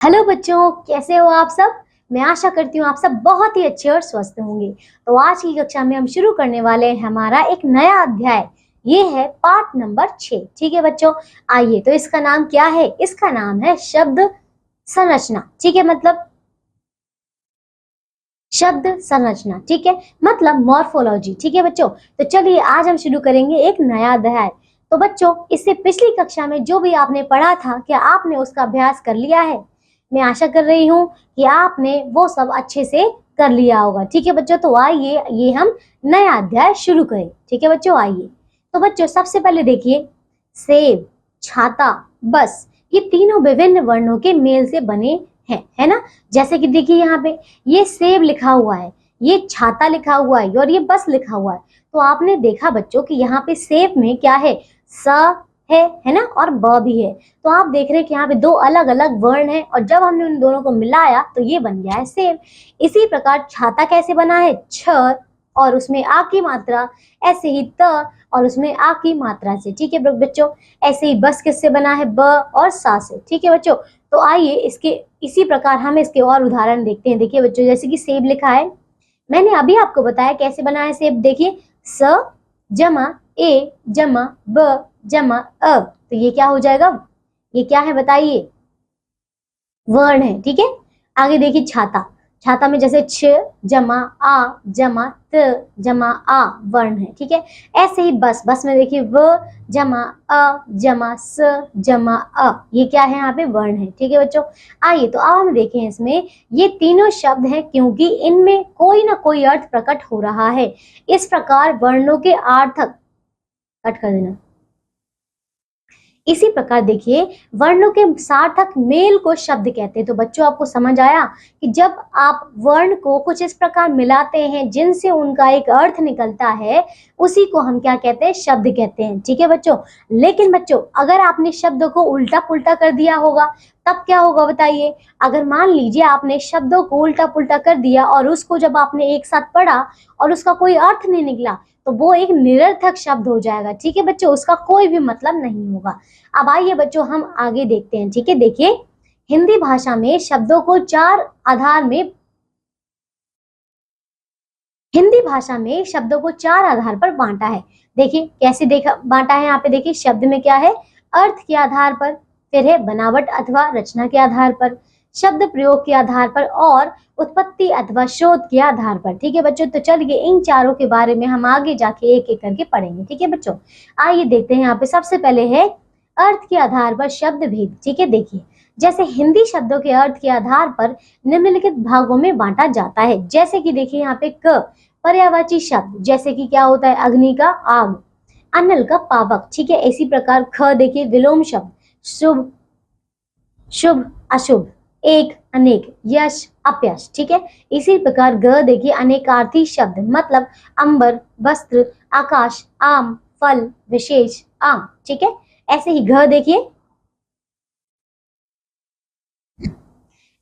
Hello बच्चों, कैसे हो आप सब। मैं आशा करती हूँ आप सब बहुत ही अच्छे और स्वस्थ होंगे। तो आज की कक्षा में हम शुरू करने वाले हैं हमारा एक नया अध्याय। ये है पाठ नंबर 6। ठीक है बच्चों, आइए। तो इसका नाम क्या है? इसका नाम है शब्द संरचना। ठीक है, मतलब शब्द संरचना। ठीक है, मतलब मॉर्फोलॉजी। ठीक है बच्चों, तो चलिए आज हम शुरू करेंगे एक नया अध्याय। तो बच्चों, इससे पिछली कक्षा में जो भी आपने पढ़ा था, क्या आपने उसका अभ्यास कर लिया है? मैं आशा कर रही हूँ कि आपने वो सब अच्छे से कर लिया होगा। ठीक है बच्चों, तो आइए ये हम नया अध्याय शुरू करें। ठीक है बच्चों, आइए। तो बच्चों, सबसे पहले देखिए, सेब, छाता, बस, ये तीनों विभिन्न वर्णों के मेल से बने हैं, है ना। जैसे कि देखिए यहाँ पे ये सेब लिखा हुआ है, ये छाता लिखा हुआ है और ये बस लिखा हुआ है। तो आपने देखा बच्चों कि यहाँ पे सेब में क्या है? स है ना, और ब भी है। तो आप देख रहे हैं कि यहाँ पे दो अलग अलग वर्ण है और जब हमने उन दोनों को मिलाया तो ये बन गया है सेब। इसी प्रकार छाता कैसे बना है? छ और उसमें आ की मात्रा, ऐसे ही त और उसमें आ की मात्रा से। ठीक है बच्चों, ऐसे ही बस किससे बना है? ब और सा से। ठीक है बच्चों, तो आइए इसके इसी प्रकार हम इसके और उदाहरण देखते हैं। देखिए बच्चों, जैसे कि सेब लिखा है, मैंने अभी आपको बताया कैसे बना है सेब। देखिए, स जमा ए जमा ब जमा अ, तो ये क्या हो जाएगा? ये क्या है बताइए? वर्ण है। ठीक है, आगे देखिए छाता। छाता में जैसे छ जमा आ जमा त जमा आ वर्ण है। ठीक है, ऐसे ही बस। बस में देखिए व जमा अ जमा स जमा अ, ये क्या है? यहाँ पे वर्ण है। ठीक है बच्चों, आइए तो अब हम देखें इसमें ये तीनों शब्द हैं क्योंकि इनमें कोई ना कोई अर्थ प्रकट हो रहा है। इस प्रकार वर्णों के अर्थक कट कर देना। इसी प्रकार देखिए, वर्णों के सार्थक मेल को शब्द कहते हैं। तो बच्चों, आपको समझ आया कि जब आप वर्ण को कुछ इस प्रकार मिलाते हैं जिनसे उनका एक अर्थ निकलता है, उसी को हम क्या कहते हैं? शब्द कहते हैं। ठीक है बच्चों, लेकिन बच्चों अगर आपने शब्द को उल्टा पुल्टा कर दिया होगा तब क्या होगा बताइए? अगर मान लीजिए आपने शब्दों को उल्टा पुल्टा कर दिया और उसको जब आपने एक साथ पढ़ा और उसका कोई अर्थ नहीं निकला, तो वो एक निरर्थक शब्द हो जाएगा। ठीक है बच्चों, उसका कोई भी मतलब नहीं होगा। अब आइए बच्चों हम आगे देखते हैं। ठीक है, देखिए, हिंदी भाषा में शब्दों को चार आधार में हिंदी भाषा में शब्दों को चार आधार पर बांटा है। देखिए कैसे देखा बांटा है। यहाँ पे देखिए, शब्द में क्या है? अर्थ के आधार पर, फिर है बनावट अथवा रचना के आधार पर, शब्द प्रयोग के आधार पर और उत्पत्ति अथवा शोध के आधार पर। ठीक है बच्चों, तो चलिए इन चारों के बारे में हम आगे जाके एक एक करके पढ़ेंगे। ठीक है बच्चों, आइए देखते हैं। यहाँ पे सबसे पहले है अर्थ के आधार पर शब्द भेद। ठीक है, देखिए, जैसे हिंदी शब्दों के अर्थ के आधार पर निम्नलिखित भागों में बांटा जाता है। जैसे कि देखिए यहाँ पे क पर्यायवाची शब्द, जैसे कि क्या होता है? अग्नि का आग, अनल का पावक। ठीक है, इसी प्रकार ख देखिए विलोम शब्द, शुभ शुभ अशुभ, एक अनेक, यश अपयश। ठीक है, इसी प्रकार ग देखिए अनेकार्थी शब्द, मतलब अंबर, वस्त्र, आकाश, आम, फल, विशेष, आम। ठीक है, ऐसे ही घ देखिए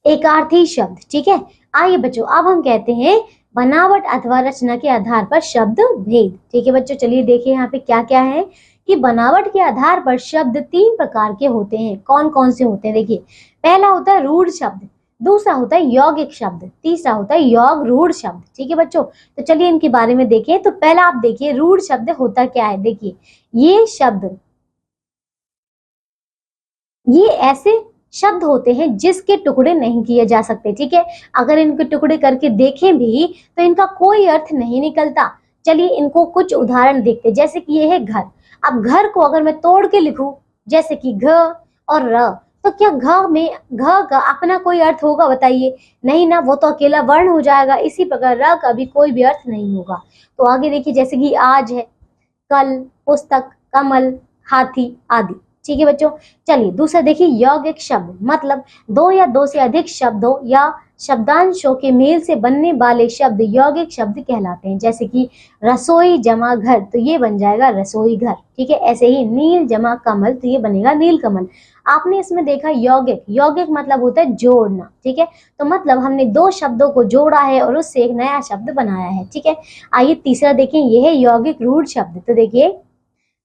एकार्थी शब्द। ठीक है, आइए बच्चों अब हम कहते हैं बनावट अथवा रचना के आधार पर शब्द भेद। ठीक है बच्चों, चलिए देखिए यहाँ पे क्या क्या है कि बनावट के आधार पर शब्द तीन प्रकार के होते हैं। कौन कौन से होते हैं? देखिए, पहला होता है रूढ़ शब्द, दूसरा होता है यौगिक शब्द, तीसरा होता है यौग रूढ़ शब्द। ठीक है बच्चों, तो चलिए इनके बारे में देखें। तो पहला आप देखिए रूढ़ शब्द होता क्या है। देखिए, ये शब्द ये ऐसे शब्द होते हैं जिसके टुकड़े नहीं किए जा सकते। ठीक है, अगर इनके टुकड़े करके देखें भी तो इनका कोई अर्थ नहीं निकलता। चलिए इनको कुछ उदाहरण देखते हैं। जैसे कि ये है घर। अब घर को अगर मैं तोड़ के लिखूं, जैसे कि घ और र, तो क्या घ का अपना कोई अर्थ होगा बताइए? नहीं ना, वो तो अकेला वर्ण हो जाएगा। इसी प्रकार र का भी कोई भी अर्थ नहीं होगा। तो आगे देखिए, जैसे कि आज है, कल, पुस्तक, कमल, हाथी आदि। ठीक है बच्चों, चलिए दूसरा देखिए यौगिक शब्द, मतलब दो या दो से अधिक शब्दों या शब्दांशों के मेल से बनने वाले शब्द यौगिक शब्द कहलाते हैं। जैसे कि रसोई जमा घर, तो ये बन जाएगा रसोई घर। ठीक है, ऐसे ही नील जमा कमल, तो ये बनेगा नील कमल। आपने इसमें देखा यौगिक, यौगिक मतलब होता है जोड़ना। ठीक है, तो मतलब हमने दो शब्दों को जोड़ा है और उससे एक नया शब्द बनाया है। ठीक है, आइए तीसरा देखें, यह है यौगिक रूढ़ शब्द। तो देखिए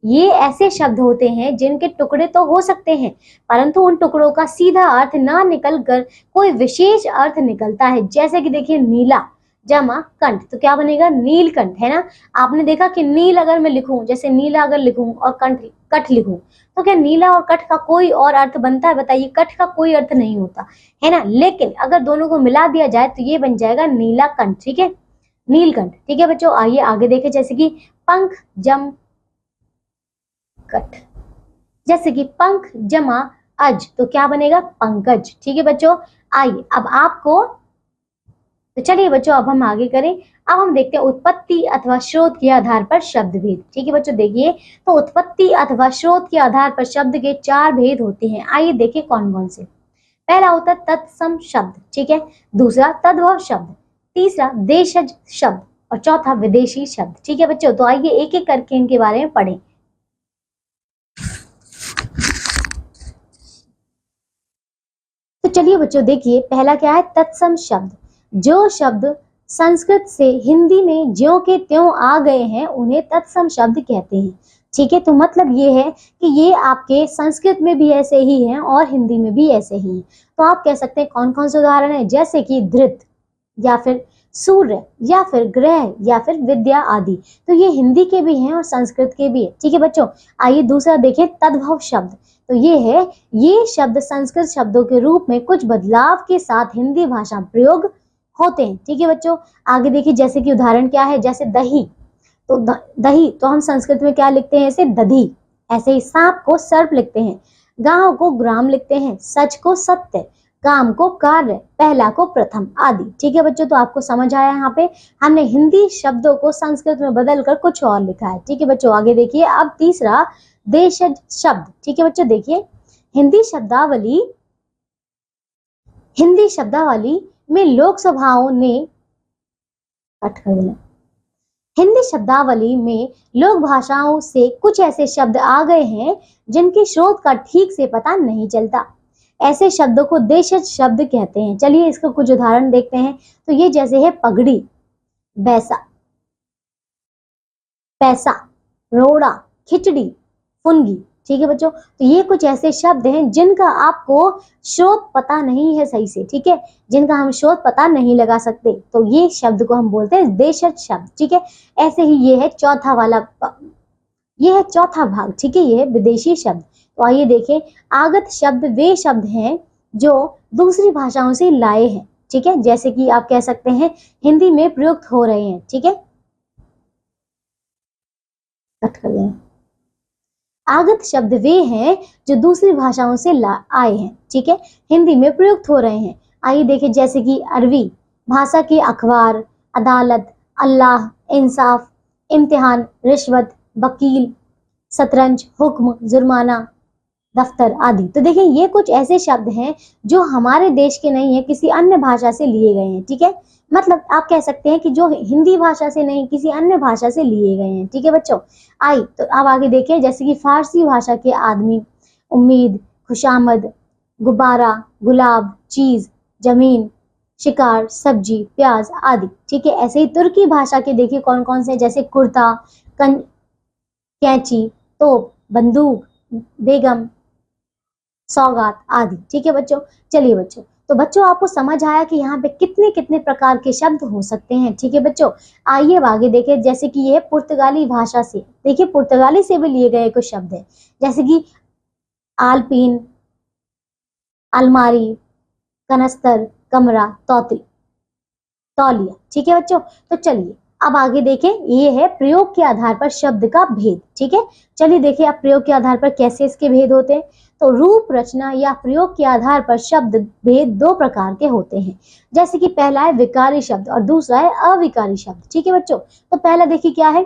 ये ऐसे शब्द होते हैं जिनके टुकड़े तो हो सकते हैं, परंतु उन टुकड़ों का सीधा अर्थ ना निकल कर कोई विशेष अर्थ निकलता है। जैसे कि देखिए नीला जमा कंठ, तो क्या बनेगा नीलकंठ, है ना। आपने देखा कि नील अगर मैं लिखूं, जैसे नीला अगर लिखूं और कंठ कठ लिखूं, तो क्या नीला और कठ का कोई और अर्थ बनता है? बताइए, कठ का कोई अर्थ नहीं होता, है ना। लेकिन अगर दोनों को मिला दिया जाए तो ये बन जाएगा नीला कंठ, ठीक है, नीलकंठ। ठीक है बच्चों, आइए आगे देखें। जैसे कि पंख जम कठ, जैसे कि पंख जमा अज, तो क्या बनेगा पंकज। ठीक है बच्चों, आइए अब आपको, तो चलिए बच्चों अब हम आगे करें। अब हम देखते हैं उत्पत्ति अथवा स्रोत के आधार पर शब्द भेद। ठीक है बच्चों, देखिए तो उत्पत्ति अथवा स्रोत के आधार पर शब्द के 4 भेद होते हैं। आइए देखिए कौन कौन से। पहला होता है तत्सम शब्द, ठीक है, दूसरा तद्भव शब्द, तीसरा देशज शब्द और चौथा विदेशी शब्द। ठीक है बच्चों, तो आइए एक एक करके इनके बारे में पढ़ें। तो चलिए बच्चों देखिए, पहला क्या है तत्सम शब्द। जो शब्द संस्कृत से हिंदी में ज्यों के त्यों आ गए हैं उन्हें तत्सम शब्द कहते हैं। ठीक है, तो मतलब ये है कि ये आपके संस्कृत में भी ऐसे ही हैं और हिंदी में भी ऐसे ही हैं। तो आप कह सकते हैं कौन कौन से उदाहरण है, जैसे कि धृत या फिर सूर्य या फिर ग्रह या फिर विद्या आदि। तो ये हिंदी के भी हैं और संस्कृत के भी है। ठीक है बच्चों, आइए दूसरा देखें तद्भव शब्द। तो ये है, ये शब्द संस्कृत शब्दों के रूप में कुछ बदलाव के साथ हिंदी भाषा प्रयोग होते हैं। ठीक है बच्चों, आगे देखिए जैसे कि उदाहरण क्या है, जैसे दही, तो दही तो हम संस्कृत में क्या लिखते हैं, ऐसे दधी। ऐसे ही सांप को सर्प लिखते हैं, गांव को ग्राम लिखते हैं, सच को सत्य, काम को कार्य, पहला को प्रथम आदि। ठीक है बच्चों, तो आपको समझ आया, यहाँ पे हमने हिंदी शब्दों को संस्कृत में बदलकर कुछ और लिखा है। ठीक है बच्चों, आगे देखिए अब तीसरा देशज शब्द। ठीक है बच्चों, देखिए हिंदी शब्दावली में लोक सभाओं ने कट कर देना। हिंदी शब्दावली में लोक भाषाओं से कुछ ऐसे शब्द आ गए हैं जिनके स्रोत का ठीक से पता नहीं चलता। ऐसे शब्दों को देशज शब्द कहते हैं। चलिए इसका कुछ उदाहरण देखते हैं। तो ये जैसे है पगड़ी, बैसा, पैसा, रोड़ा, खिचड़ी, फुनगी। ठीक है बच्चों, तो ये कुछ ऐसे शब्द हैं जिनका आपको स्रोत पता नहीं है सही से, ठीक है, जिनका हम स्रोत पता नहीं लगा सकते, तो ये शब्द को हम बोलते हैं देशज शब्द। ठीक है, ऐसे ही ये है चौथा वाला, ये है चौथा भाग। ठीक है, ये है विदेशी शब्द। तो आइए देखें, आगत शब्द वे शब्द हैं जो दूसरी भाषाओं से लाए हैं। ठीक है, जैसे कि आप कह सकते हैं हिंदी में प्रयुक्त हो रहे हैं। ठीक है, कट कर दें। आगत शब्द वे हैं जो दूसरी भाषाओं से आए हैं, ठीक है, हिंदी में प्रयुक्त हो रहे हैं। आइए देखें, जैसे कि अरबी भाषा के अखबार, अदालत, अल्लाह, इंसाफ, इम्तिहान, रिश्वत, वकील, शतरंज, हुक्म, जुर्माना, दफ्तर आदि। तो देखिए ये कुछ ऐसे शब्द हैं जो हमारे देश के नहीं है, किसी अन्य भाषा से लिए गए हैं। ठीक है, मतलब आप कह सकते हैं कि जो हिंदी भाषा से नहीं, किसी अन्य भाषा से लिए गए हैं। ठीक है बच्चों, आई तो अब आगे देखिए, जैसे कि फारसी भाषा के आदमी, उम्मीद, खुशामद, गुब्बारा, गुलाब, चीज, जमीन, शिकार, सब्जी, प्याज आदि। ठीक है, ऐसे ही तुर्की भाषा के देखिए कौन कौन से, जैसे कुर्ता, कैंची, तोप, बंदूक, बेगम, सौगात आदि। ठीक है बच्चों, चलिए बच्चों, तो बच्चों आपको समझ आया कि यहाँ पे कितने कितने प्रकार के शब्द हो सकते हैं। ठीक है बच्चों, आइए अब आगे देखें, जैसे कि ये पुर्तगाली भाषा से, देखिए पुर्तगाली से भी लिए गए कुछ शब्द हैं, जैसे कि आलपीन, अलमारी, कनस्तर, कमरा, तौलिया। ठीक है बच्चों, तो चलिए अब आगे देखें, ये है प्रयोग के आधार पर शब्द का भेद। ठीक है, चलिए देखिए अब प्रयोग के आधार पर कैसे इसके भेद होते हैं। तो रूप, रचना या प्रयोग के आधार पर शब्द भेद दो प्रकार के होते हैं। जैसे कि पहला है विकारी शब्द और दूसरा है अविकारी शब्द। ठीक है बच्चों, तो पहला देखिए क्या है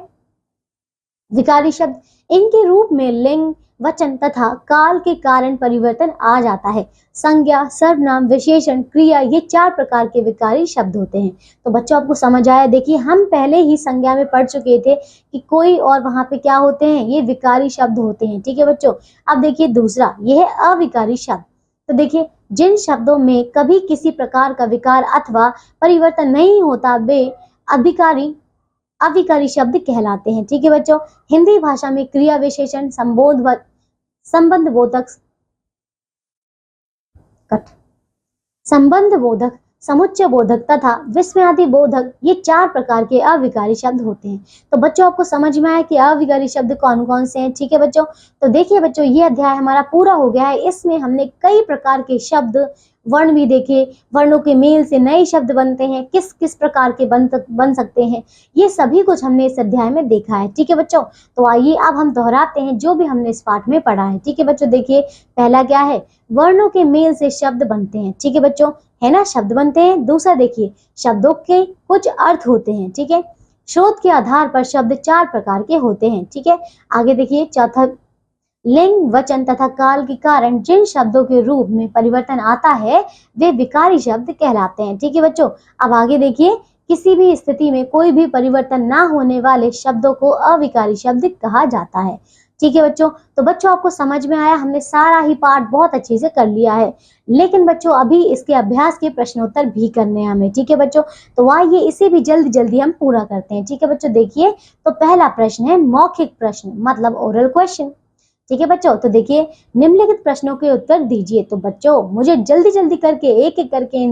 विकारी शब्द। इनके रूप में लिंग, वचन तथा काल के कारण परिवर्तन आ जाता है। संज्ञा, सर्वनाम, विशेषण, क्रिया, ये 4 प्रकार के विकारी शब्द होते हैं। तो बच्चों आपको समझ आया। देखिए हम पहले ही संज्ञा में पढ़ चुके थे कि कोई और वहां पे क्या होते हैं, ये विकारी शब्द होते हैं। ठीक है बच्चों, अब देखिए दूसरा, ये है अविकारी शब्द। तो देखिए जिन शब्दों में कभी किसी प्रकार का विकार अथवा परिवर्तन नहीं होता वे अविकारी अविकारी शब्द कहलाते हैं। ठीक है बच्चों, हिंदी भाषा में क्रिया विशेषण संबंध बोधक संबंध बोधक, समुच्चय बोधक तथा विस्मयादि बोधक, ये 4 प्रकार के अविकारी शब्द होते हैं। तो बच्चों आपको समझ में आया कि अविकारी शब्द कौन कौन से हैं। ठीक है बच्चों, तो देखिए बच्चों ये अध्याय हमारा पूरा हो गया है। इसमें हमने कई प्रकार के शब्द, वर्ण भी देखे, वर्णों के मेल से नए शब्द बनते हैं, किस किस प्रकार के बन सकते हैं, ये सभी कुछ हमने इस अध्याय में देखा है। ठीक है बच्चों, तो आइए अब हम दोहराते हैं जो भी हमने इस पाठ में पढ़ा है। ठीक है बच्चों, देखिए पहला क्या है, वर्णों के मेल से शब्द बनते हैं। ठीक है बच्चों, है ना, शब्द बनते हैं। दूसरा देखिए, शब्दों के कुछ अर्थ होते हैं। ठीक है, स्रोत के आधार पर शब्द 4 प्रकार के होते हैं। ठीक है, आगे देखिए चौथा, लिंग, वचन तथा काल के कारण जिन शब्दों के रूप में परिवर्तन आता है वे विकारी शब्द कहलाते हैं। ठीक है बच्चों, अब आगे देखिए, किसी भी स्थिति में कोई भी परिवर्तन ना होने वाले शब्दों को अविकारी शब्द कहा जाता है। ठीक है बच्चों, तो बच्चों आपको समझ में आया, हमने सारा ही पाठ बहुत अच्छे से कर लिया है। लेकिन बच्चों अभी इसके अभ्यास के प्रश्नोत्तर भी करने हैं हमें। ठीक है बच्चों, तो आइए इसे भी जल्दी जल्दी हम पूरा करते हैं। ठीक है बच्चों, देखिए तो पहला प्रश्न है मौखिक प्रश्न, मतलब ओरल क्वेश्चन। ठीक है बच्चों, तो देखिए निम्नलिखित प्रश्नों के उत्तर दीजिए। तो बच्चों मुझे जल्दी जल्दी करके एक एक करके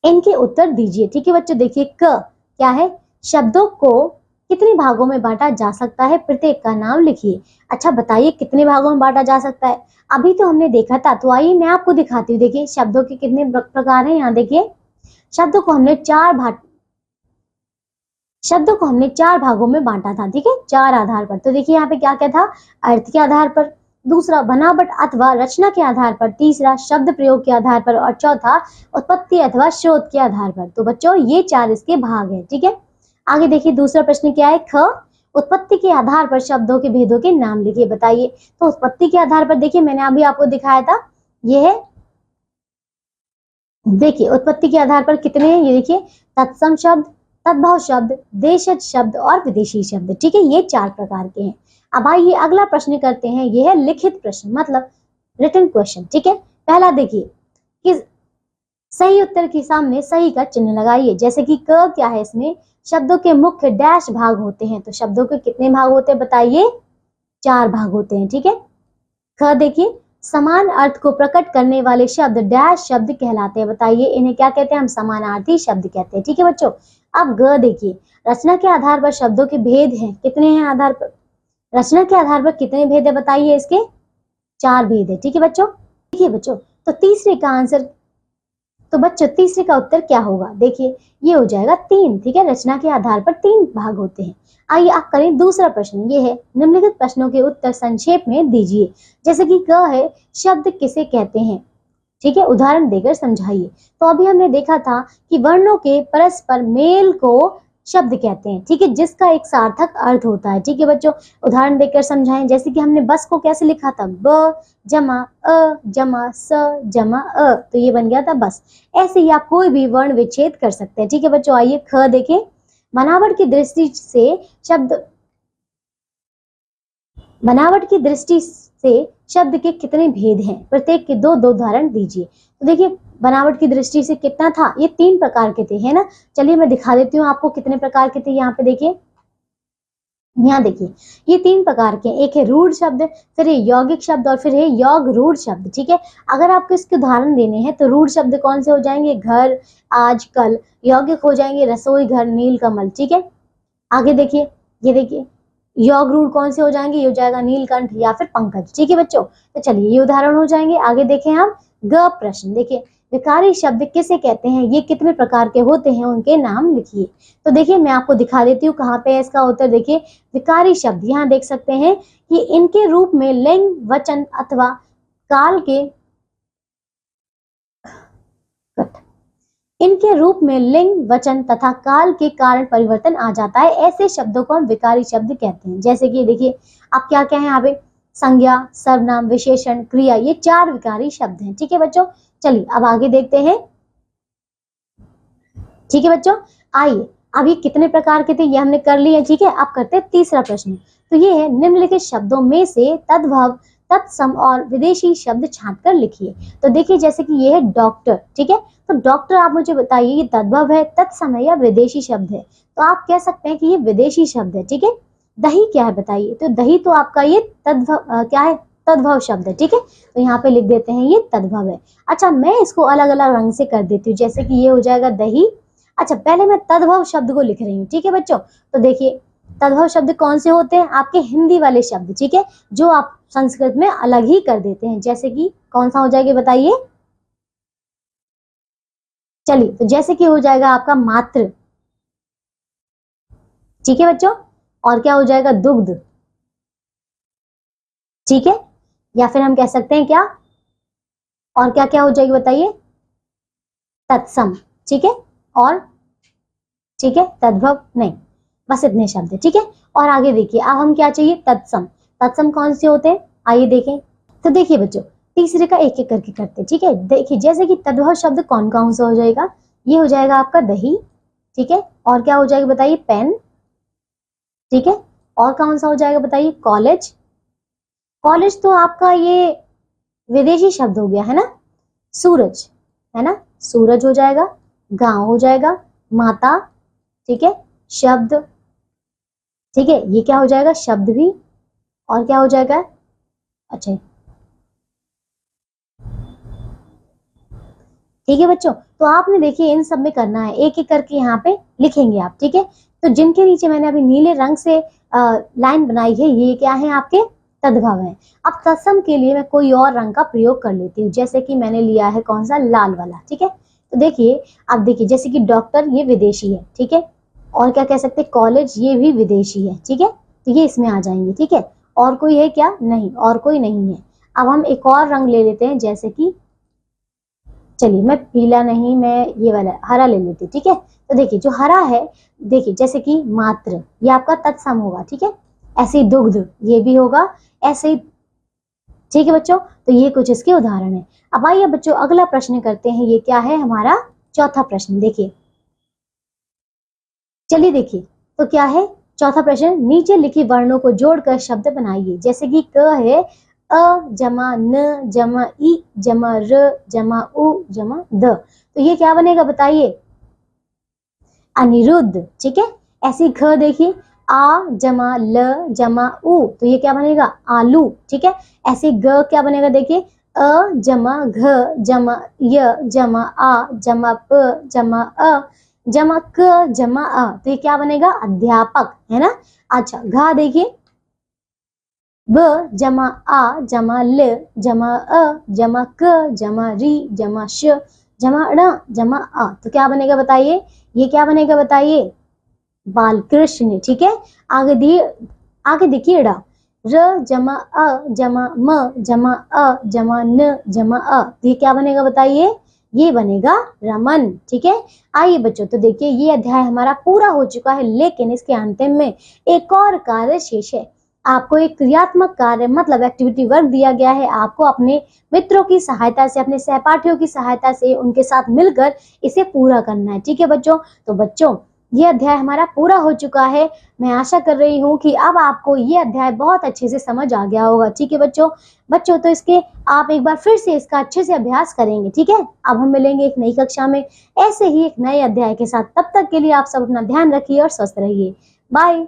इनके उत्तर दीजिए। ठीक है बच्चों, देखिए क क्या है, शब्दों को कितने भागों में बांटा जा सकता है, प्रत्येक का नाम लिखिए। अच्छा बताइए कितने भागों में बांटा जा सकता है, अभी तो हमने देखा था, तो आइए मैं आपको दिखाती हूँ। देखिए शब्दों के कितने प्रकार हैं, यहाँ देखिए शब्दों को हमने चार भागों में बांटा था। ठीक है, 4 आधार पर। तो देखिए यहाँ पे क्या क्या था, अर्थ के आधार पर, दूसरा बनावट अथवा रचना के आधार पर, तीसरा शब्द प्रयोग के आधार पर, और चौथा उत्पत्ति अथवा स्रोत के आधार पर। तो बच्चों ये 4 इसके भाग हैं। ठीक है, आगे देखिए दूसरा प्रश्न क्या है, ख, उत्पत्ति के आधार पर शब्दों के भेदों के नाम लिखिए। बताइए, तो उत्पत्ति के आधार पर देखिए मैंने अभी आपको दिखाया था, ये है, देखिए उत्पत्ति के आधार पर कितने हैं, ये देखिए तत्सम शब्द, तद्भव शब्द, देशज शब्द और विदेशी शब्द। ठीक है, ये 4 प्रकार के हैं। अब आइए अगला प्रश्न करते हैं, ये है लिखित प्रश्न, मतलब रिटन क्वेश्चन। ठीक है, पहला देखिए कि सही उत्तर के सामने सही का चिन्ह लगाइए। जैसे कि क क्या है, इसमें शब्दों के मुख्य डैश भाग होते हैं। तो शब्दों के कितने भाग होते हैं बताइए, 4 भाग होते हैं। ठीक है, ख देखिए, समान अर्थ को प्रकट करने वाले शब्द डैश शब्द कहलाते हैं। बताइए इन्हें क्या कहते हैं, हम समानार्थी शब्द कहते हैं। ठीक है बच्चों, अब ग देखिए, रचना के आधार पर शब्दों के भेद हैं, कितने हैं आधार पर, रचना के आधार पर कितने भेद है बताइए, इसके 4 भेद है। ठीक है बच्चों, देखिए बच्चों तो तीसरे का आंसर, तो बच्चों तीसरे का उत्तर क्या होगा, देखिए ये हो जाएगा 3। ठीक है, रचना के आधार पर 3 भाग होते हैं। आइए आप करें दूसरा प्रश्न, ये है निम्नलिखित प्रश्नों के उत्तर संक्षेप में दीजिए। जैसे कि क है, शब्द किसे कहते हैं, ठीक है, उदाहरण देकर समझाइए। तो अभी हमने देखा था कि वर्णों के परस्पर मेल को शब्द कहते हैं। ठीक है, जिसका एक सार्थक अर्थ होता है। ठीक है बच्चों, उदाहरण देकर समझाएं। जैसे कि हमने बस को कैसे लिखा था, ब जमा अ जमा स जमा अ, तो ये बन गया था बस। ऐसे ही आप कोई भी वर्ण विच्छेद कर सकते हैं। ठीक है बच्चों, आइए ख देखें, बनावट की दृष्टि से शब्द के कितने भेद हैं, प्रत्येक के 2 उदाहरण दीजिए। तो देखिए बनावट की दृष्टि से कितना था, ये 3 प्रकार के थे, है ना। चलिए मैं दिखा देती हूँ आपको कितने प्रकार के थे। यहाँ पे देखिए, यहाँ देखिए ये 3 प्रकार के, एक है रूढ़ शब्द, फिर है यौगिक शब्द और फिर है योग रूढ़ शब्द। ठीक है, अगर आपको इसके उदाहरण देने हैं तो रूढ़ शब्द कौन से हो जाएंगे, घर, आज, कल। यौगिक हो जाएंगे रसोई, घर, नील, कमल। ठीक है, आगे देखिए, ये देखिए योग रूढ़ कौन से हो जाएंगे, ये हो जाएगा नीलकंठ या फिर पंकज। ठीक है बच्चों, तो चलिए ये उदाहरण हो जाएंगे। आगे देखें हम ग प्रश्न, देखिए विकारी शब्द किसे कहते हैं, ये कितने प्रकार के होते हैं, उनके नाम लिखिए। तो देखिए मैं आपको दिखा देती हूँ कहाँ पे है इसका उत्तर। देखिए विकारी शब्द, यहाँ देख सकते हैं कि इनके रूप में लिंग, वचन अथवा काल के इनके रूप में लिंग, वचन तथा काल के कारण परिवर्तन आ जाता है, ऐसे शब्दों को हम विकारी शब्द कहते हैं। जैसे कि देखिए आप क्या क्या है यहाँ पे, संज्ञा, सर्वनाम, विशेषण, क्रिया, ये 4 विकारी शब्द हैं। ठीक है बच्चों, चलिए अब आगे देखते हैं। ठीक है बच्चों, आइए अब ये कितने प्रकार के थे ये हमने कर लिए। ठीक है, अब करते हैं तीसरा प्रश्न। तो ये है निम्नलिखित शब्दों में से तत्सम और विदेशी शब्द छांट कर लिखिए। तो देखिए जैसे कि ये है डॉक्टर, ठीक है, तो डॉक्टर आप मुझे बताइए ये तद्भव है, तत्सम है या विदेशी शब्द है? तो आप कह सकते हैं कि ये विदेशी शब्द है, ठीक है। दही क्या है बताइए? तो दही तो आपका ये तद्भव क्या है? तद्भव शब्द है, ठीक है। तो यहाँ पे लिख देते हैं ये तद्भव है। अच्छा मैं इसको अलग अलग रंग से कर देती हूँ, जैसे कि ये हो जाएगा दही। अच्छा पहले मैं तद्भव शब्द को लिख रही हूँ, ठीक है बच्चों। तो देखिए तद्भव शब्द कौन से होते हैं? आपके हिंदी वाले शब्द, ठीक है, जो आप संस्कृत में अलग ही कर देते हैं। जैसे कि कौन सा हो जाएगा बताइए? चलिए तो जैसे कि हो जाएगा आपका मात्र, ठीक है बच्चों। और क्या हो जाएगा? दुग्ध, ठीक है। या फिर हम कह सकते हैं क्या, और क्या क्या हो जाएगी बताइए? तत्सम, ठीक है। और ठीक है तद्भव नहीं, बस इतने शब्द है, ठीक है। और आगे देखिए अब हम क्या चाहिए? तत्सम। तत्सम कौन से होते हैं आइए देखें। तो देखिए बच्चों तीसरे का एक एक करके करते हैं, ठीक है। देखिए जैसे कि तद्भव शब्द कौन कौन सा हो जाएगा? ये हो जाएगा आपका दही, ठीक है। और क्या हो जाएगा बताइए? पेन, ठीक है। और कौन सा हो जाएगा बताइए? कॉलेज। कॉलेज तो आपका ये विदेशी शब्द हो गया है ना। सूरज है ना, सूरज हो जाएगा। गांव हो जाएगा। माता, ठीक है। शब्द, ठीक है, ये क्या हो जाएगा? शब्द भी। और क्या हो जाएगा? अच्छा ठीक है बच्चों, तो आपने देखिए इन सब में करना है, एक एक करके यहाँ पे लिखेंगे आप, ठीक है। तो जिनके नीचे मैंने अभी नीले रंग से लाइन बनाई है ये क्या है? आपके तद्भव है। अब तत्सम के लिए मैं कोई और रंग का प्रयोग कर लेती हूँ, जैसे कि मैंने लिया है कौन सा? लाल वाला, ठीक है। तो देखिए अब देखिए जैसे कि डॉक्टर ये विदेशी है, ठीक है। और क्या कह सकते हैं? कॉलेज ये भी विदेशी है, ठीक है। तो ये इसमें आ जाएंगे, ठीक है। और कोई है क्या? नहीं, और कोई नहीं है। अब हम एक और रंग ले लेते हैं, जैसे कि चलिए मैं पीला नहीं, मैं ये वाला हरा ले लेती हूँ, ठीक है। तो देखिए जो हरा है, देखिए जैसे कि मात्र ये आपका तत्सम होगा, ठीक है। ऐसे ही दुग्ध ये भी होगा, ऐसे ही, ठीक है बच्चों। तो ये कुछ इसके उदाहरण है। अब आइए बच्चों अगला प्रश्न करते हैं। ये क्या है? हमारा चौथा प्रश्न। देखिए चलिए देखिए तो क्या है चौथा प्रश्न? नीचे लिखी वर्णों को जोड़कर शब्द बनाइए। जैसे कि क है अ जमा न जमा ई जमा र जमा उ जमा द, तो ये क्या बनेगा बताइए? अनिरुद्ध, ठीक है। ऐसी ख देखिए आ जमा ल जमा उ, तो ये क्या बनेगा? आलू, ठीक है। ऐसे ग क्या बनेगा? देखिए अ जमा घ जमा य जमा आ जमा प जमा अ जमा क जमा अ, तो ये क्या बनेगा? अध्यापक, है ना। अच्छा घा देखिए ब जमा आ जमा ल जमा अ जमा क जमा री जमा श जमा ण जमा अ, तो क्या बनेगा बताइए? ये क्या बनेगा बताइए? बालकृष्ण, ठीक है। आगे दिए, आगे देखिए र जमा अ जमा म जमा अ जमा न जमा अ, तो ये क्या बनेगा बताइए? ये बनेगा रमन, ठीक है। आइए बच्चों तो देखिए ये अध्याय हमारा पूरा हो चुका है, लेकिन इसके अंतिम में एक और कार्य शेष है। आपको एक क्रियात्मक कार्य मतलब एक्टिविटी वर्क दिया गया है। आपको अपने मित्रों की सहायता से, अपने सहपाठियों की सहायता से उनके साथ मिलकर इसे पूरा करना है, ठीक है बच्चों। तो बच्चों ये अध्याय हमारा पूरा हो चुका है। मैं आशा कर रही हूँ कि अब आपको ये अध्याय बहुत अच्छे से समझ आ गया होगा, ठीक है बच्चों। बच्चों तो इसके आप एक बार फिर से इसका अच्छे से अभ्यास करेंगे, ठीक है। अब हम मिलेंगे एक नई कक्षा में ऐसे ही एक नए अध्याय के साथ। तब तक के लिए आप सब अपना ध्यान रखिए और स्वस्थ रहिए। बाय।